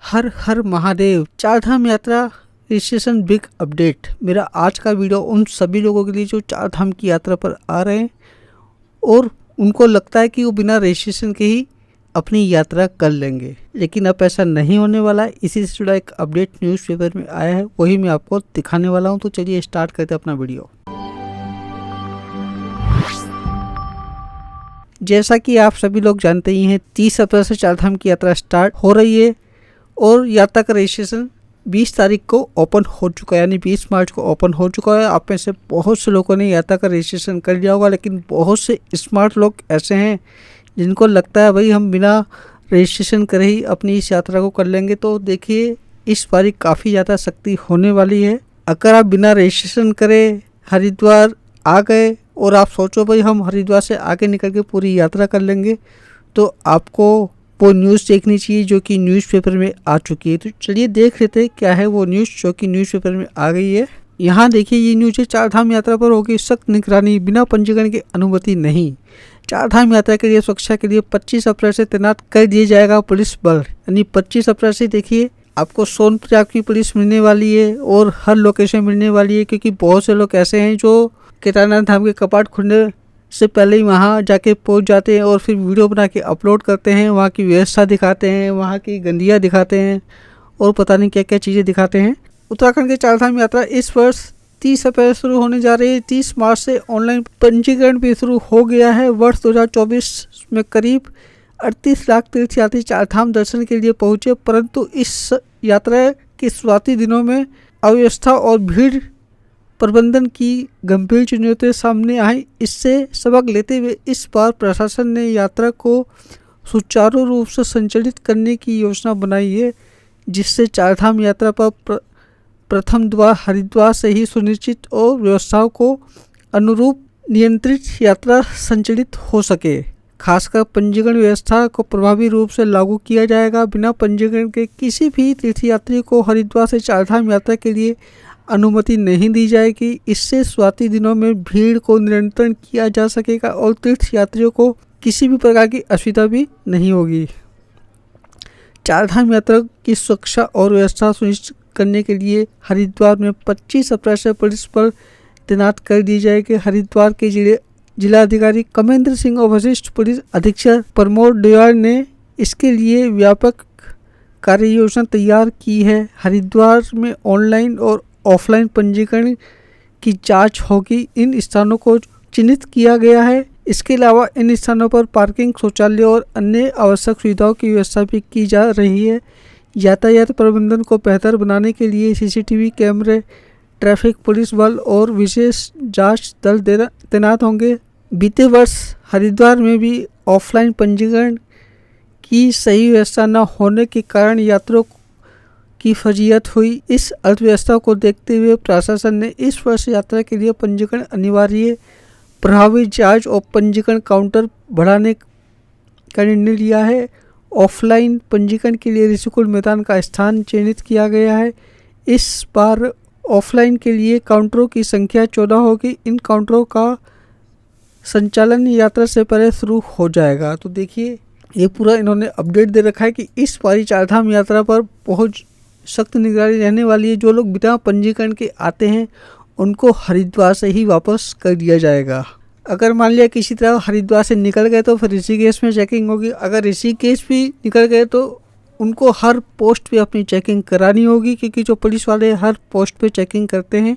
हर हर महादेव। चारधाम यात्रा registration big update. मेरा आज का वीडियो उन सभी लोगों के लिए जो चारधाम की यात्रा पर आ रहे हैं और उनको लगता है कि वो बिना रजिस्ट्रेशन के ही अपनी यात्रा कर लेंगे, लेकिन अब ऐसा नहीं होने वाला है। इसी से जुड़ा एक अपडेट न्यूज़पेपर में आया है, वही मैं आपको दिखाने वाला हूं। तो चलिए स्टार्ट करते हैं अपना वीडियो। जैसा कि आप सभी लोग जानते ही हैं, 30 अप्रैल से चारधाम की यात्रा स्टार्ट हो रही है और यात्रा का रजिस्ट्रेशन 20 तारीख को ओपन हो चुका है, यानी 20 मार्च को ओपन हो चुका है। आप में से बहुत से लोगों ने यात्रा का रजिस्ट्रेशन कर लिया होगा, लेकिन बहुत से स्मार्ट लोग ऐसे हैं जिनको लगता है भाई हम बिना रजिस्ट्रेशन करे ही अपनी इस यात्रा को कर लेंगे। तो देखिए, इस बारी काफ़ी ज़्यादा सख्ती होने वाली है। अगर आप बिना रजिस्ट्रेशन करे हरिद्वार आ गए और आप सोचो भाई हम हरिद्वार से आगे निकल के पूरी यात्रा कर लेंगे, तो आपको वो न्यूज़ देखनी चाहिए जो कि न्यूज़पेपर में आ चुकी है। तो चलिए देख लेते हैं क्या है वो न्यूज़ जो कि न्यूज़पेपर में आ गई है। यहाँ देखिए, ये न्यूज़ है, चारधाम यात्रा पर होगी सख्त निगरानी, बिना पंजीकरण की अनुमति नहीं। चारधाम यात्रा के लिए सुरक्षा के लिए 25 अप्रैल से तैनात कर दिया जाएगा पुलिस बल। यानी 25 अप्रैल से देखिए आपको सोनप्रयाग की पुलिस मिलने वाली है और हर लोकेशन मिलने वाली है, क्योंकि बहुत से लोग ऐसे हैं जो केदारनाथ धाम के कपाट खुलने से पहले ही वहाँ जाके पहुँच जाते हैं और फिर वीडियो बना के अपलोड करते हैं, वहाँ की व्यवस्था दिखाते हैं, वहाँ की गंदियाँ दिखाते हैं और पता नहीं क्या क्या चीज़ें दिखाते हैं। उत्तराखंड के चारधाम यात्रा इस वर्ष 30 अप्रैल शुरू होने जा रही है। 30 मार्च से ऑनलाइन पंजीकरण भी शुरू हो गया है। वर्ष 2024 में करीब 38 लाख तीर्थयात्री चारधाम दर्शन के लिए पहुँचे, परंतु इस यात्रा के शुरुआती दिनों में अव्यवस्था और भीड़ प्रबंधन की गंभीर चुनौतियां सामने आई। इससे सबक लेते हुए इस बार प्रशासन ने यात्रा को सुचारू रूप से संचालित करने की योजना बनाई है, जिससे चारधाम यात्रा पर प्रथम द्वार हरिद्वार से ही सुनिश्चित और व्यवस्थाओं को अनुरूप नियंत्रित यात्रा संचालित हो सके। खासकर पंजीकरण व्यवस्था को प्रभावी रूप से लागू किया जाएगा। बिना पंजीकरण के किसी भी तीर्थयात्री को हरिद्वार से चारधाम यात्रा के लिए अनुमति नहीं दी जाएगी। इससे शुरुआती दिनों में भीड़ को नियंत्रण किया जा सकेगा और तीर्थयात्रियों को किसी भी प्रकार की असुविधा भी नहीं होगी। चारधाम यात्रा की सुरक्षा और व्यवस्था सुनिश्चित करने के लिए हरिद्वार में 25 अप्रैल से पुलिस बल तैनात कर दी जाएगी। हरिद्वार के जिलाधिकारी कमेंद्र सिंह और वरिष्ठ पुलिस अधीक्षक प्रमोद डोयाल ने इसके लिए व्यापक कार्य योजना तैयार की है। हरिद्वार में ऑनलाइन और ऑफलाइन पंजीकरण की जांच होगी। इन स्थानों को चिन्हित किया गया है। इसके अलावा इन स्थानों पर पार्किंग, शौचालय और अन्य आवश्यक सुविधाओं की व्यवस्था भी की जा रही है। यातायात प्रबंधन को बेहतर बनाने के लिए सीसीटीवी कैमरे, ट्रैफिक पुलिस बल और विशेष जांच दल तैनात होंगे। बीते वर्ष हरिद्वार में भी ऑफलाइन पंजीकरण की सही व्यवस्था न होने के कारण यात्रियों की फजीयत हुई। इस अर्थव्यवस्था को देखते हुए प्रशासन ने इस वर्ष यात्रा के लिए पंजीकरण अनिवार्य, प्रभावी जांच और पंजीकरण काउंटर बढ़ाने का निर्णय लिया है। ऑफलाइन पंजीकरण के लिए ऋषिकुल मैदान का स्थान चयनित किया गया है। इस बार ऑफलाइन के लिए काउंटरों की संख्या 14 होगी। इन काउंटरों का संचालन यात्रा से पहले शुरू हो जाएगा। तो देखिए, ये पूरा इन्होंने अपडेट दे रखा है कि इस बारी चारधाम यात्रा पर बहुत सख्त निगरानी रहने वाली है। जो लोग बिना पंजीकरण के आते हैं उनको हरिद्वार से ही वापस कर दिया जाएगा। अगर मान लिया किसी तरह हरिद्वार से निकल गए तो फिर ऋषिकेश में चेकिंग होगी। अगर ऋषिकेश भी निकल गए तो उनको हर पोस्ट पे अपनी चेकिंग करानी होगी, क्योंकि जो पुलिस वाले हर पोस्ट पे चेकिंग करते हैं,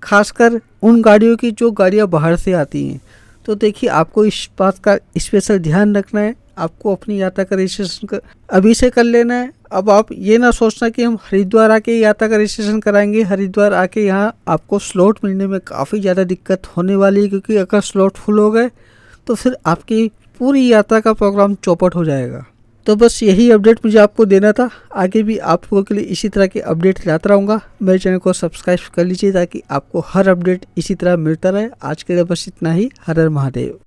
खासकर उन गाड़ियों की जो गाड़ियाँ बाहर से आती हैं। तो देखिए, आपको इस बात का स्पेशल ध्यान रखना है। आपको अपनी यात्रा का रजिस्ट्रेशन अभी से कर लेना है। अब आप ये ना सोचना कि हम हरिद्वार आके यात्रा का रजिस्ट्रेशन कराएंगे। हरिद्वार आके यहाँ आपको स्लॉट मिलने में काफ़ी ज़्यादा दिक्कत होने वाली है, क्योंकि अगर स्लॉट फुल हो गए तो फिर आपकी पूरी यात्रा का प्रोग्राम चौपट हो जाएगा। तो बस यही अपडेट मुझे आपको देना था। आगे भी आप लोगों के लिए इसी तरह के अपडेट लाता रहूँगा। मेरे चैनल को सब्सक्राइब कर लीजिए ताकि आपको हर अपडेट इसी तरह मिलता रहे। आज के लिए बस इतना ही। हर हर महादेव।